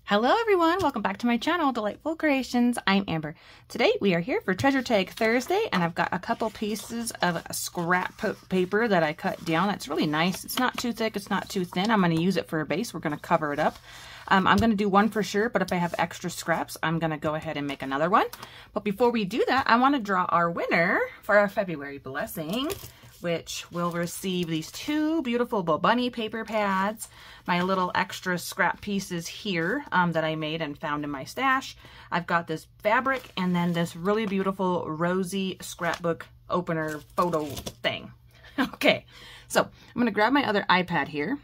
Hello everyone, welcome back to my channel, Delightful Creations. I'm Amber. Today we are here for Treasure Tag Thursday, and I've got a couple pieces of scrap paper that I cut down. It's really nice. It's not too thick, it's not too thin. I'm going to use it for a base. We're going to cover it up. I'm going to do one for sure, but if I have extra scraps, I'm going to go ahead and make another one. But before we do that, I want to draw our winner for our February blessing, which will receive these two beautiful Bo Bunny paper pads, my little extra scrap pieces here that I made and found in my stash. I've got this fabric and then this really beautiful rosy scrapbook opener photo thing. Okay, so I'm going to grab my other iPad here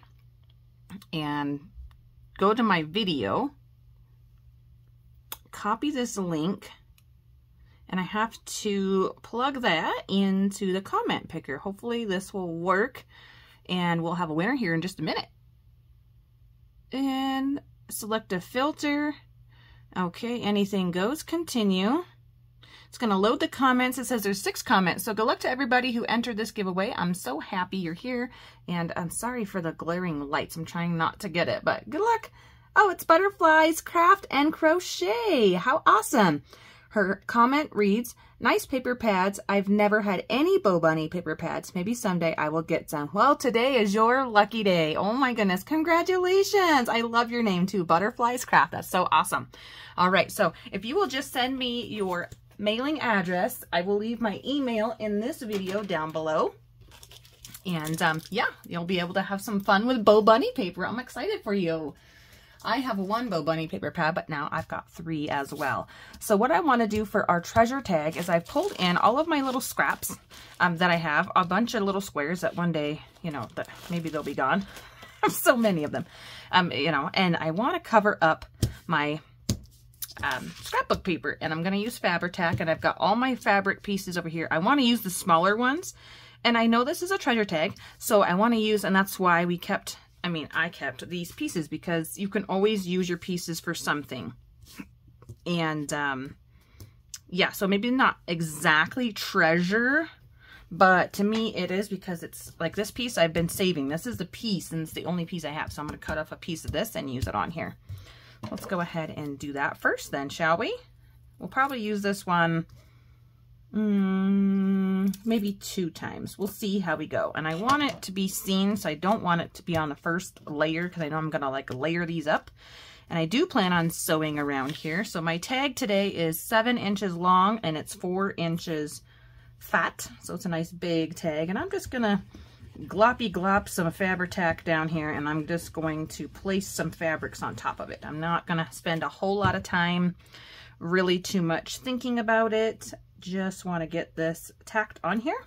and go to my video, copy this link, and I have to plug that into the comment picker. Hopefully this will work and we'll have a winner here in just a minute. And select a filter. Okay, anything goes, continue. It's gonna load the comments. It says there's 6 comments. So good luck to everybody who entered this giveaway. I'm so happy you're here, and I'm sorry for the glaring lights. I'm trying not to get it, but good luck. Oh, it's Butterflies Craft and Crochet. How awesome. Her comment reads, "Nice paper pads. I've never had any Bo Bunny paper pads. Maybe someday I will get some." Well, today is your lucky day. Oh my goodness. Congratulations. I love your name too. Butterflies Craft. That's so awesome. All right. So if you will just send me your mailing address, I will leave my email in this video down below. And yeah, you'll be able to have some fun with Bo Bunny paper. I'm excited for you. I have 1 Bo Bunny paper pad, but now I've got 3 as well. So what I want to do for our treasure tag is I've pulled in all of my little scraps that I have, a bunch of little squares that one day, you know, that maybe they'll be gone. So many of them, you know, and I want to cover up my scrapbook paper, and I'm going to use Fabri-Tac, and I've got all my fabric pieces over here. I want to use the smaller ones, and I know this is a treasure tag, so I want to use, and that's why we kept, I kept these pieces, because you can always use your pieces for something. And yeah, so maybe not exactly treasure, but to me it is, because it's like this piece I've been saving. This is the piece, and it's the only piece I have. So I'm going to cut off a piece of this and use it on here. Let's go ahead and do that first then, shall we? We'll probably use this one maybe 2 times. We'll see how we go. And I want it to be seen, so I don't want it to be on the first layer, because I know I'm gonna like layer these up, and I do plan on sewing around here. So my tag today is 7 inches long and it's 4 inches fat, so it's a nice big tag. And I'm just gonna gloppy glop some Fabri-Tac down here, and I'm just going to place some fabrics on top of it. I'm not gonna spend a whole lot of time, really too much thinking about it. Just want to get this tacked on here,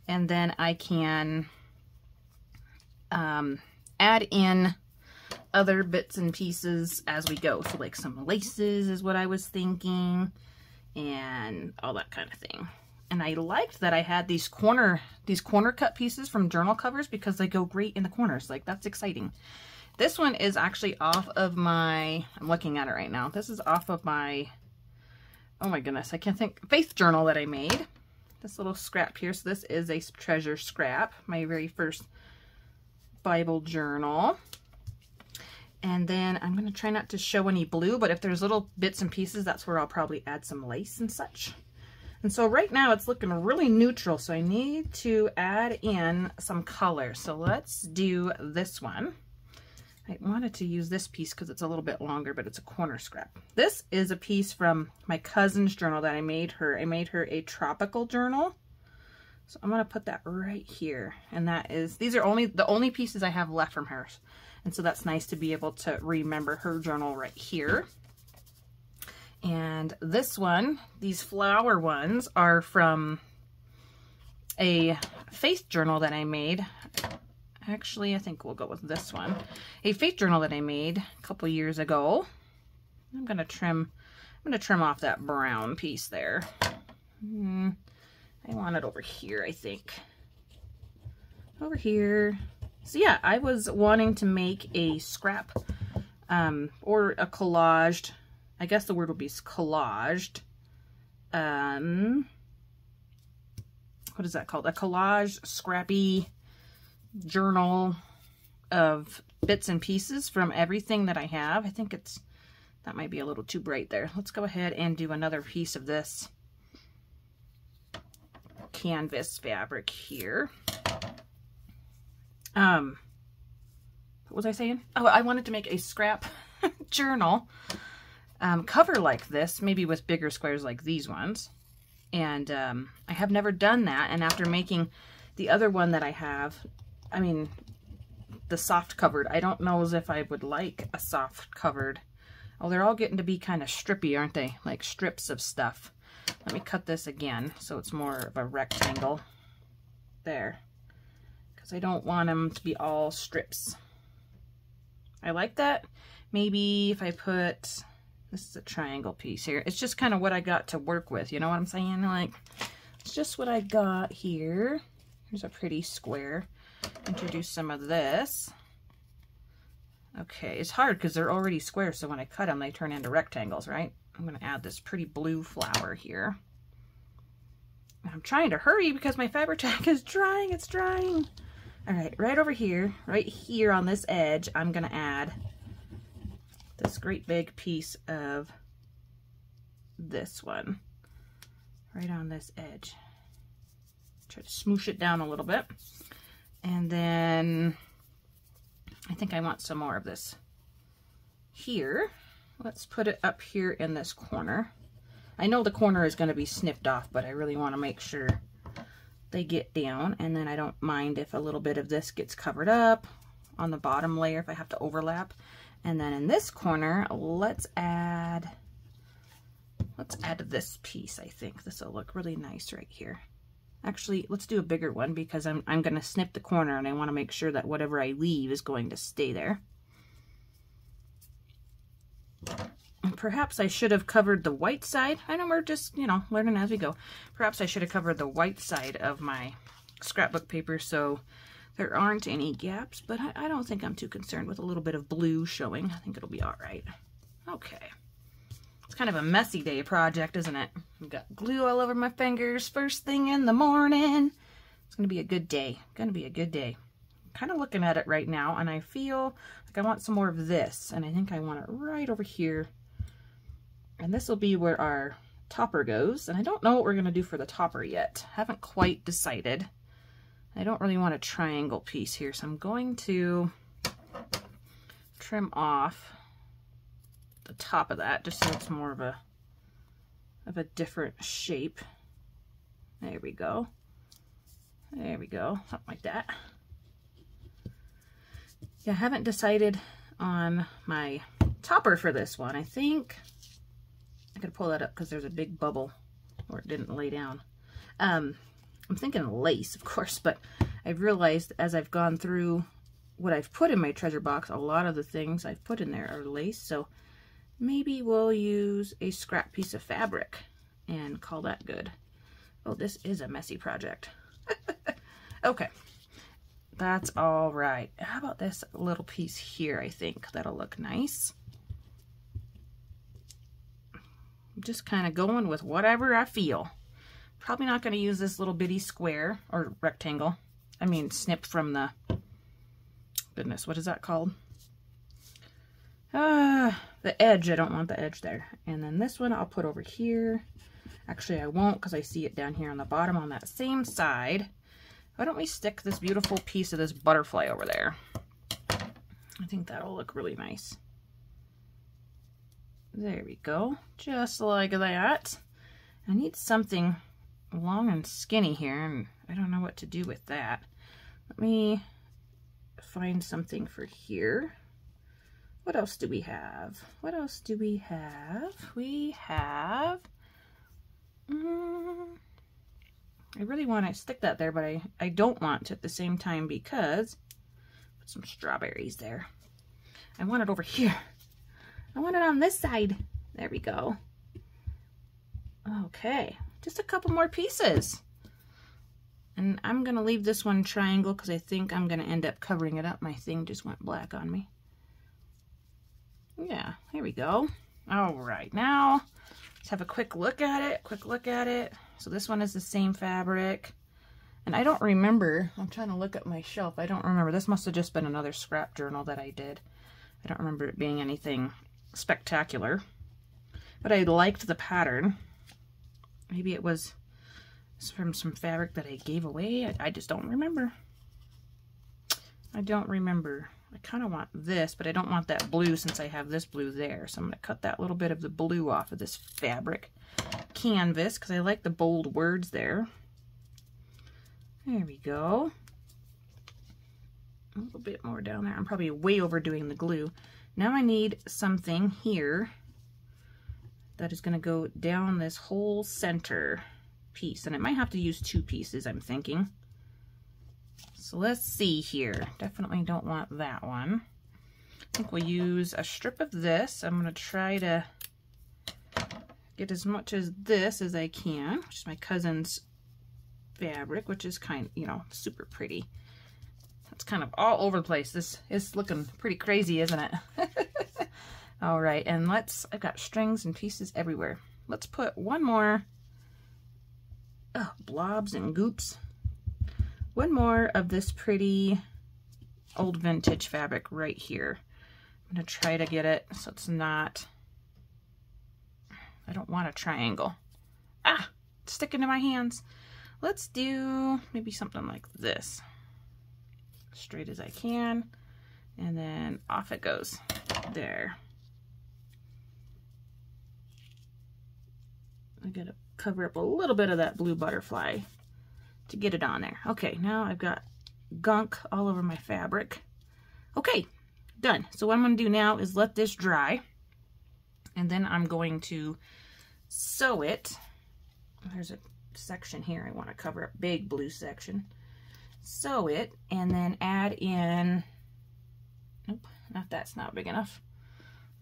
and then I can add in other bits and pieces as we go. So like some laces is what I was thinking, and all that kind of thing. And I liked that I had these corner cut pieces from journal covers, because they go great in the corners. Like, that's exciting. This one is actually off of my, I'm looking at it right now. This is off of my, oh my goodness, I can't think, faith journal that I made. This little scrap here. So this is a treasure scrap, my very first Bible journal. And then I'm going to try not to show any blue, but if there's little bits and pieces, that's where I'll probably add some lace and such. And so right now it's looking really neutral, so I need to add in some color. So let's do this one. I wanted to use this piece because it's a little bit longer, but it's a corner scrap. This is a piece from my cousin's journal that I made her. I made her a tropical journal. So I'm going to put that right here. And that is, these are the only pieces I have left from hers. And so that's nice to be able to remember her journal right here. And this one, these flower ones, are from a faith journal that I made. Actually, I think we'll go with this one. A faith journal that I made a couple years ago. I'm gonna trim off that brown piece there. I want it over here, I think. Over here. So yeah, I was wanting to make a scrap or a collaged, I guess the word would be collaged. What is that called? A collage scrappy journal of bits and pieces from everything that I have. I think it's That might be a little too bright there. Let's go ahead and do another piece of this canvas fabric here. What was I saying? Oh, I wanted to make a scrap journal cover like this, maybe with bigger squares like these ones. And I have never done that. And after making the other one that I have, I mean, the soft covered, I don't know as if I would like a soft covered. Oh, they're all getting to be kind of strippy, aren't they? Like strips of stuff. Let me cut this again so it's more of a rectangle there, because I don't want them to be all strips. I like that. Maybe if I put, this is a triangle piece here. It's just kind of what I got to work with. You know what I'm saying? Like, it's just what I got here. Here's a pretty square. Introduce some of this. Okay, it's hard because they're already square, so when I cut them, they turn into rectangles, right? I'm going to add this pretty blue flower here. I'm trying to hurry because my Fabri-Tac is drying. It's drying. All right, right over here, right here on this edge, I'm going to add this great big piece of this one right on this edge. Try to smoosh it down a little bit. And then I think I want some more of this here. Let's put it up here in this corner. I know the corner is going to be snipped off, but I really want to make sure they get down. And then I don't mind if a little bit of this gets covered up on the bottom layer if I have to overlap. And then in this corner, let's add this piece. I think this will look really nice right here. Actually, let's do a bigger one because I'm going to snip the corner and I want to make sure that whatever I leave is going to stay there. And perhaps I should have covered the white side. I know we're just, you know, learning as we go. Perhaps I should have covered the white side of my scrapbook paper so there aren't any gaps, but I don't think I'm too concerned with a little bit of blue showing. I think it'll be all right. Okay. It's kind of a messy day project, isn't it? I've got glue all over my fingers first thing in the morning. It's going to be a good day. Going to be a good day. I'm kind of looking at it right now, and I feel like I want some more of this, and I think I want it right over here. And this will be where our topper goes, and I don't know what we're going to do for the topper yet. Haven't quite decided. I don't really want a triangle piece here, so I'm going to trim off the top of that just so it's more of a different shape. There we go. There we go. Something like that. Yeah, I haven't decided on my topper for this one. I think I could pull that up because there's a big bubble where it didn't lay down. I'm thinking lace, of course, but I've realized as I've gone through what I've put in my treasure box, a lot of the things I've put in there are lace, so maybe we'll use a scrap piece of fabric and call that good. Oh, this is a messy project. Okay, that's all right. How about this little piece here? I think that'll look nice. I'm just kind of going with whatever I feel. Probably not going to use this little bitty square or rectangle. I mean, snip from the, goodness, what is that called? The edge. I don't want the edge there. And then this one I'll put over here. Actually, I won't because I see it down here on the bottom on that same side. Why don't we stick this beautiful piece of this butterfly over there? I think that'll look really nice. There we go. Just like that. I need something long and skinny here, and I don't know what to do with that. Let me find something for here. What else do we have? What else do we have? We have... I really want to stick that there, but I don't want to at the same time because... Put some strawberries there. I want it over here. I want it on this side. There we go. Okay. Just a couple more pieces. And I'm going to leave this one triangle because I think I'm going to end up covering it up. My thing just went black on me. Yeah, here we go. All right, now let's have a quick look at it. So this one is the same fabric. And I don't remember, I'm trying to look at my shelf. I don't remember. This must have just been another scrap journal that I did. I don't remember it being anything spectacular, but I liked the pattern. Maybe it was from some fabric that I gave away. I just don't remember. I don't remember. I kind of want this, but I don't want that blue since I have this blue there. So I'm going to cut that little bit of the blue off of this fabric canvas because I like the bold words there. There we go. A little bit more down there. I'm probably way overdoing the glue. Now I need something here that is going to go down this whole center piece. And I might have to use 2 pieces, I'm thinking. So let's see here. Definitely don't want that one. I think we'll use a strip of this. I'm going to try to get as much as this as I can, which is my cousin's fabric, which is kind of, you know, super pretty. It's kind of all over the place. This is looking pretty crazy, isn't it? All right, and I've got strings and pieces everywhere. Let's put one more, blobs and goops. One more of this pretty old vintage fabric right here. I'm going to try to get it so it's not, I don't want a triangle. Ah, it's sticking to my hands. Let's do maybe something like this. Straight as I can, and then off it goes. There. I gotta cover up a little bit of that blue butterfly to get it on there. Okay, now I've got gunk all over my fabric. Okay, done. So what I'm going to do now is let this dry, and then I'm going to sew it. There's a section here I want to cover up, big blue section. Sew it, and then add in, nope, that's not big enough.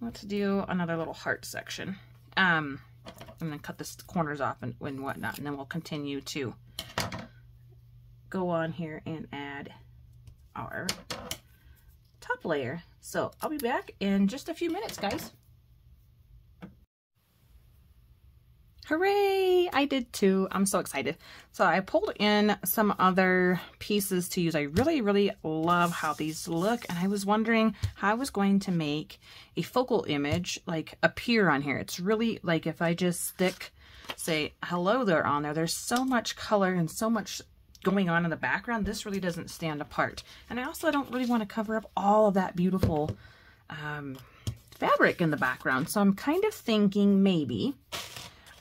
Let's do another little heart section. And then cut the corners off and whatnot, and then we'll continue to go on here and add our top layer. So I'll be back in just a few minutes, guys. Hooray! I did too. I'm so excited. So I pulled in some other pieces to use. I really, really love how these look, and I was wondering how I was going to make a focal image like appear on here. It's really like if I just stick, say, hello there on there, there's so much color and so much going on in the background. This really doesn't stand apart. And I also don't really want to cover up all of that beautiful fabric in the background. So I'm kind of thinking maybe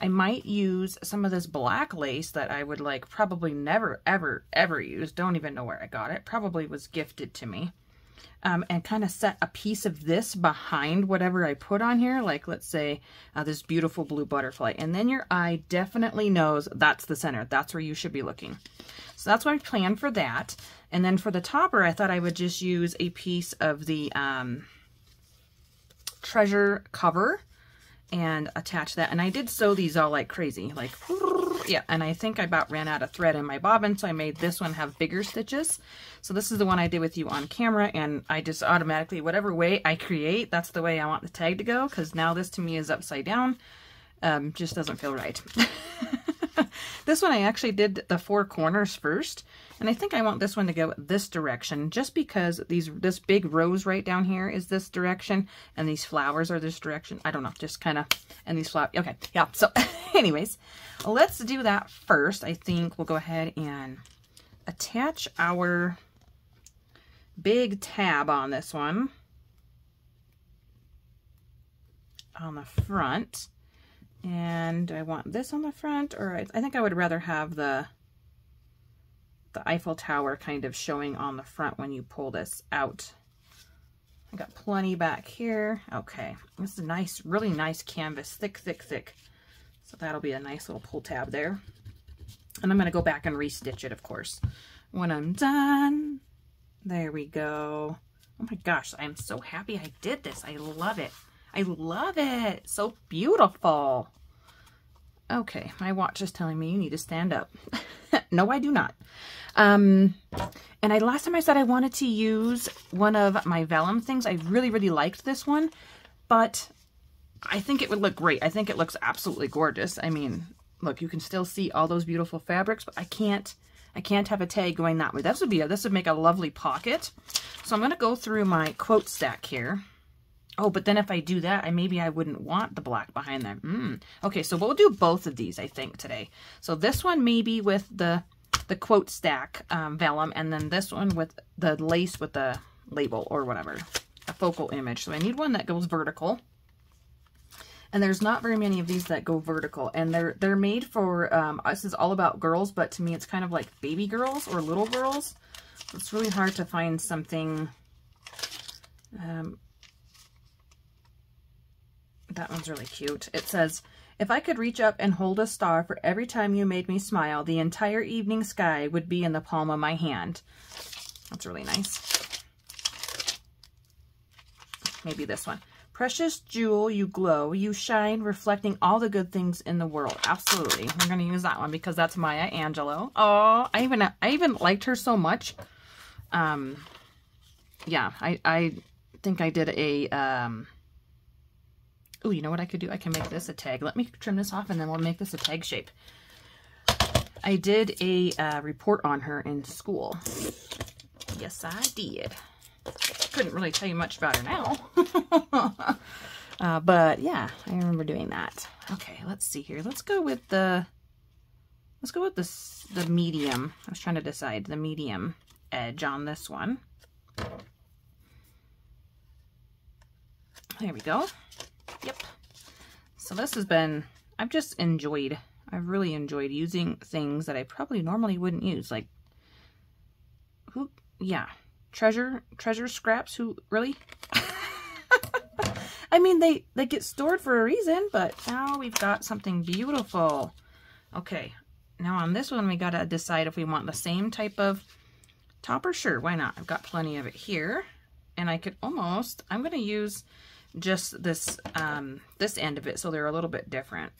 I might use some of this black lace that I would like probably never, ever, ever use. Don't even know where I got it. Probably was gifted to me. And kind of set a piece of this behind whatever I put on here. Like, let's say this beautiful blue butterfly. And then your eye definitely knows that's the center. That's where you should be looking. So that's what I planned for that. And then for the topper, I thought I would just use a piece of the treasure cover and attach that. And I did sew these all like crazy, like, yeah, and I think I about ran out of thread in my bobbin, so I made this one have bigger stitches. So this is the one I did with you on camera, and I just automatically, whatever way I create, that's the way I want the tag to go, because now this to me is upside down. Just doesn't feel right. This one I actually did the 4 corners first, and I think I want this one to go this direction just because this big rose right down here is this direction, and these flowers are this direction. I don't know, just kind of, and these flowers, okay, yeah. So anyways, let's do that first. I think we'll go ahead and attach our big tab on this one on the front. And I want this on the front, or I think I would rather have the Eiffel Tower kind of showing on the front when you pull this out. I got plenty back here. Okay, this is a nice, really nice canvas, thick, thick, thick. So that'll be a nice little pull tab there. And I'm going to go back and restitch it, of course, when I'm done. There we go. Oh my gosh, I'm so happy I did this. I love it. I love it. So beautiful. Okay, my watch is telling me you need to stand up. No, I do not. And last time I said I wanted to use one of my vellum things. I really, really liked this one, but I think it would look great. I think it looks absolutely gorgeous. I mean, look, you can still see all those beautiful fabrics, but I can't have a tag going that way. This would make a lovely pocket. So I'm going to go through my quote stack here. Oh, but then if I do that, maybe I wouldn't want the black behind them. Okay, so we'll do both of these, I think, today. So this one maybe with the quote stack vellum, and then this one with the lace with the label or whatever, a focal image. So I need one that goes vertical. And there's not very many of these that go vertical, and they're made for, this is all about girls, but to me it's kind of like baby girls or little girls. So it's really hard to find something, that one's really cute. It says, if I could reach up and hold a star for every time you made me smile, the entire evening sky would be in the palm of my hand. That's really nice. Maybe this one. Precious jewel, you glow, you shine, reflecting all the good things in the world. Absolutely. We're going to use that one because that's Maya Angelou. Oh, I even liked her so much. Yeah, I think I did a, oh, you know what I could do? I can make this a tag. Let me trim this off and then we'll make this a tag shape. I did a report on her in school. Yes, I did. Couldn't really tell you much about her now. But yeah, I remember doing that. Okay, let's see here. Let's go with the medium. I was trying to decide the medium edge on this one. There we go. Yep. So this has been, I've really enjoyed using things that I probably normally wouldn't use. Like, treasure scraps, really? I mean, they get stored for a reason, but now we've got something beautiful. Okay, now on this one, we got to decide if we want the same type of topper. Sure, why not? I've got plenty of it here, and I could almost, I'm going to use just this this end of it, so they're a little bit different,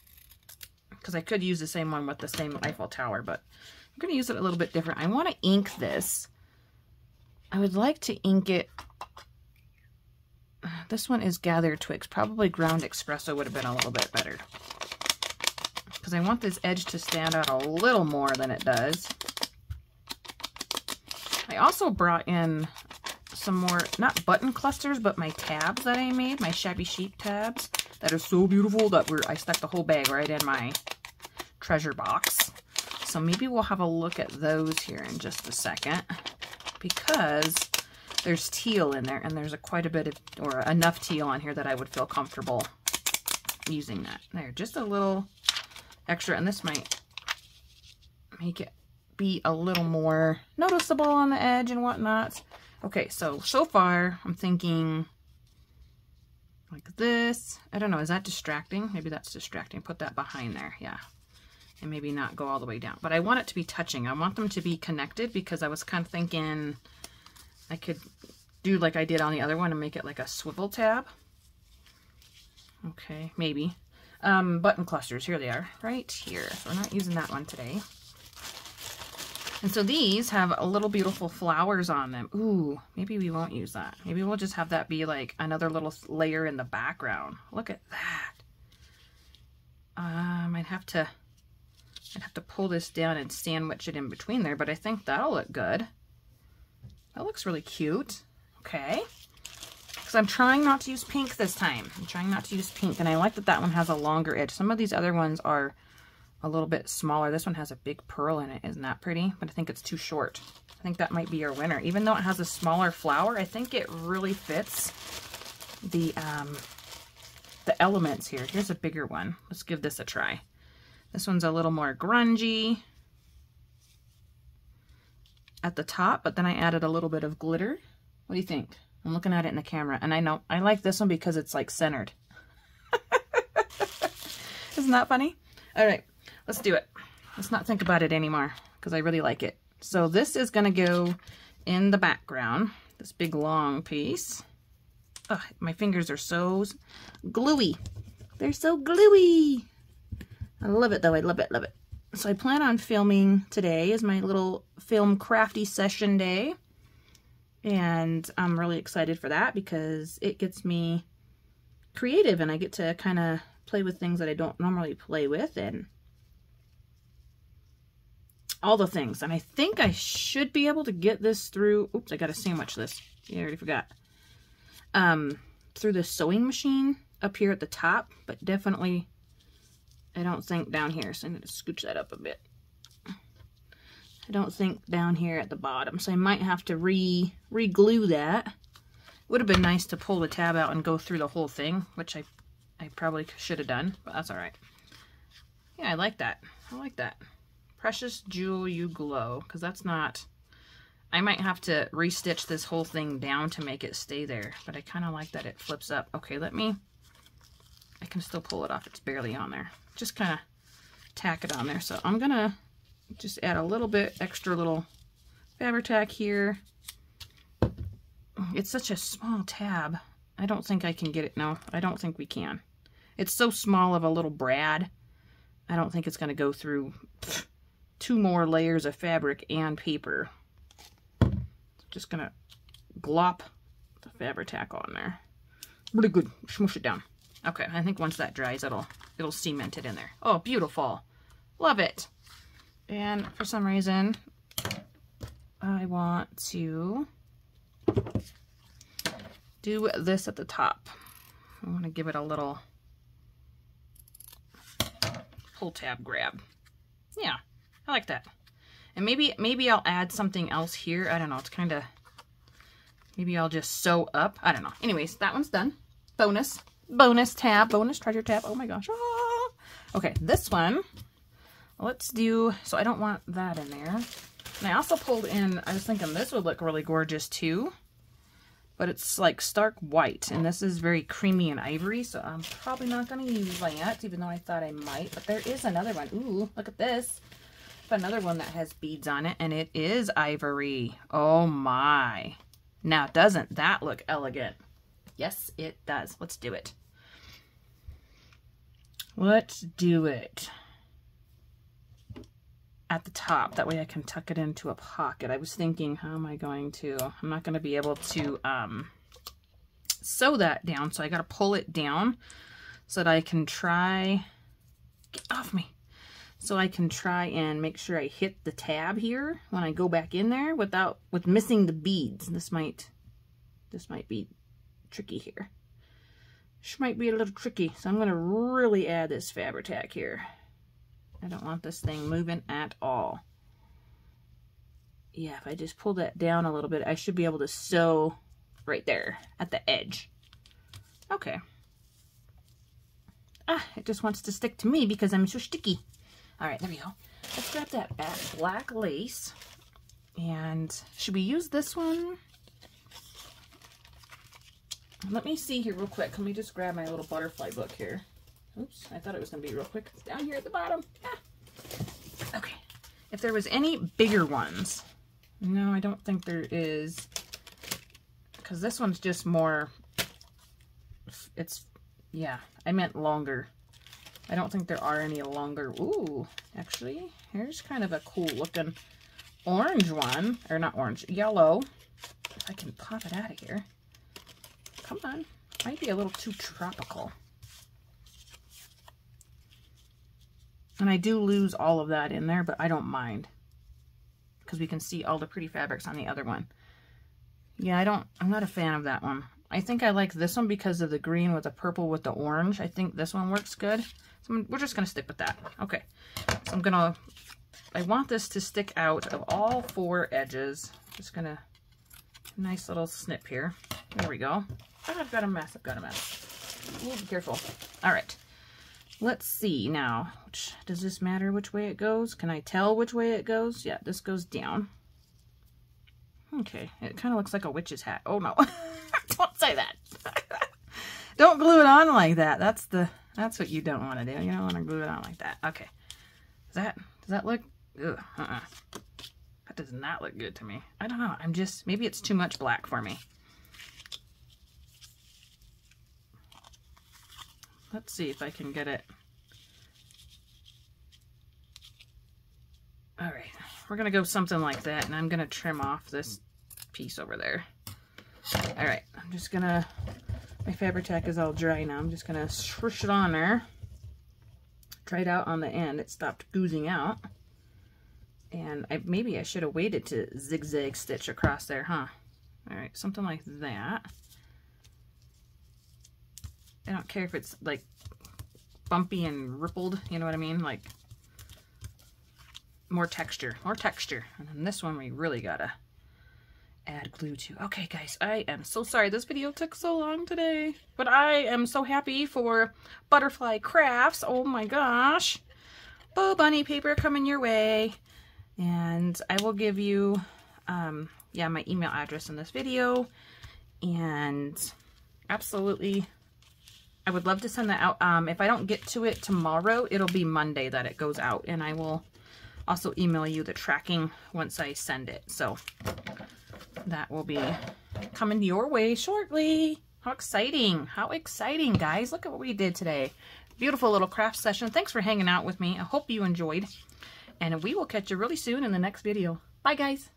because I could use the same one with the same Eiffel Tower, but I'm going to use it a little bit different. I want to ink this. I would like to ink it. This one is Gathered Twigs. Probably Ground Espresso would have been a little bit better, because I want this edge to stand out a little more than it does. I also brought in some more, not button clusters, but my tabs that I made, my Shabby Chic tabs that are so beautiful that I stuck the whole bag right in my treasure box. So maybe we'll have a look at those here in just a second, because there's teal in there, and there's quite a bit of, or enough teal on here that I would feel comfortable using that. There, just a little extra, and this might make it be a little more noticeable on the edge and whatnot. Okay, so far I'm thinking like this. I don't know, is that distracting? Maybe that's distracting. Put that behind there, yeah. And maybe not go all the way down. But I want it to be touching. I want them to be connected, because I was kind of thinking I could do like I did on the other one and make it like a swivel tab. Okay, maybe. Button clusters, here they are, right here. So we're not using that one today. And so these have a little beautiful flowers on them. Ooh, maybe we won't use that. Maybe we'll just have that be like another little layer in the background. Look at that. I'd have to pull this down and sandwich it in between there, but I think that'll look good. That looks really cute. Okay. Because I'm trying not to use pink this time. I'm trying not to use pink, and I like that that one has a longer edge. Some of these other ones are a little bit smaller. This one has a big pearl in it. Isn't that pretty? But I think it's too short. I think that might be our winner. Even though it has a smaller flower, I think it really fits the elements here. Here's a bigger one. Let's give this a try. This one's a little more grungy at the top, but then I added a little bit of glitter. What do you think? I'm looking at it in the camera, and I know I like this one because it's like centered. Isn't that funny? All right, let's do it. Let's not think about it anymore, because I really like it. So this is going to go in the background, this big long piece. Ugh, my fingers are so gluey. They're so gluey. I love it though. I love it, love it. So I plan on filming today is my little film crafty session day. And I'm really excited for that because it gets me creative and I get to kind of play with things that I don't normally play with and all the things. And I think I should be able to get this through. Oops, I got to sandwich this. I already forgot. through the sewing machine up here at the top, but definitely I don't think down here. So I'm going to scooch that up a bit. I don't think down here at the bottom. So I might have to re-glue that. Would have been nice to pull the tab out and go through the whole thing, which I probably should have done, but that's all right. Yeah, I like that. I like that. Precious Jewel You Glow, because that's not... I might have to restitch this whole thing down to make it stay there, but I kind of like that it flips up. Okay, I can still pull it off. It's barely on there. Just kind of tack it on there. So I'm going to just add a little bit extra little Fabri-Tac here. It's such a small tab. I don't think I can get it. No, I don't think we can. It's so small of a little brad. I don't think it's going to go through 2 more layers of fabric and paper. Just going to glop the Fabri-Tac on there. Really good. Smoosh it down. Okay, I think once that dries, it'll cement it in there. Oh, beautiful. Love it. And for some reason, I want to do this at the top. I want to give it a little pull tab grab. Yeah, I like that. And maybe I'll add something else here. I don't know. It's kind of, maybe I'll just sew up. I don't know. Anyways, that one's done. Bonus tab, bonus treasure tab. Oh my gosh. Ah. Okay, this one, let's do, so I don't want that in there. And I also pulled in, I was thinking this would look really gorgeous too, but it's like stark white, and this is very creamy and ivory, so I'm probably not going to use that, even though I thought I might. But there is another one. Ooh, look at this. Another one that has beads on it, and it is ivory. Oh my. Now, doesn't that look elegant? Yes, it does. Let's do it. Let's do it. At the top. That way I can tuck it into a pocket. I was thinking, how am I going to... I'm not going to be able to sew that down, so I got to pull it down so that I can try... Get off me! So I can try and make sure I hit the tab here when I go back in there with missing the beads. This might be tricky here. This might be a little tricky, so I'm going to really add this Fabri-Tac here. I don't want this thing moving at all. Yeah, if I just pull that down a little bit, I should be able to sew right there at the edge. Okay. Ah, it just wants to stick to me because I'm so sticky. All right, there we go. Let's grab that black lace. And should we use this one? Let me see here real quick. Let me just grab my little butterfly book here. Oops, I thought it was going to be real quick. It's down here at the bottom. Ah. Okay. If there was any bigger ones. No, I don't think there is. Because this one's just more... It's... Yeah, I meant longer. I don't think there are any longer. Ooh, actually, here's kind of a cool looking orange one. Or not orange, yellow. If I can pop it out of here. Come on. Might be a little too tropical. And I do lose all of that in there, but I don't mind. Because we can see all the pretty fabrics on the other one. Yeah, I'm not a fan of that one. I think I like this one because of the green with the purple with the orange. I think this one works good. So we're just going to stick with that. Okay. So I want this to stick out of all 4 edges. Just going to, nice little snip here. There we go. Oh, I've got a mess. Ooh, be careful. All right. Let's see now. Does this matter which way it goes? Can I tell which way it goes? Yeah, this goes down. Okay. It kind of looks like a witch's hat. Oh, no. Don't say that. Don't glue it on like that. That's what you don't want to do. You don't want to glue it on like that. Okay. Does that look? Ugh, That does not look good to me. I don't know. Maybe it's too much black for me. Let's see if I can get it. All right. We're going to go something like that, and I'm going to trim off this piece over there. All right. I'm just going to... My Fabri-Tac is all dry now. I'm just going to swoosh it on there. Try it out on the end. It stopped oozing out. And maybe I should have waited to zigzag stitch across there, huh? All right, something like that. don't care if it's like bumpy and rippled, you know what I mean? Like more texture. And then this one we really gotta add glue to. Okay guys, I am so sorry this video took so long today, but I am so happy for Butterfly Crafts. Oh my gosh. Bo Bunny paper coming your way. And I will give you yeah, my email address in this video. And absolutely, I would love to send that out. If I don't get to it tomorrow, it'll be Monday that it goes out, and I will also email you the tracking once I send it. So that will be coming your way shortly. How exciting. How exciting, guys. Look at what we did today. Beautiful little craft session. Thanks for hanging out with me. I hope you enjoyed. And we will catch you really soon in the next video. Bye, guys.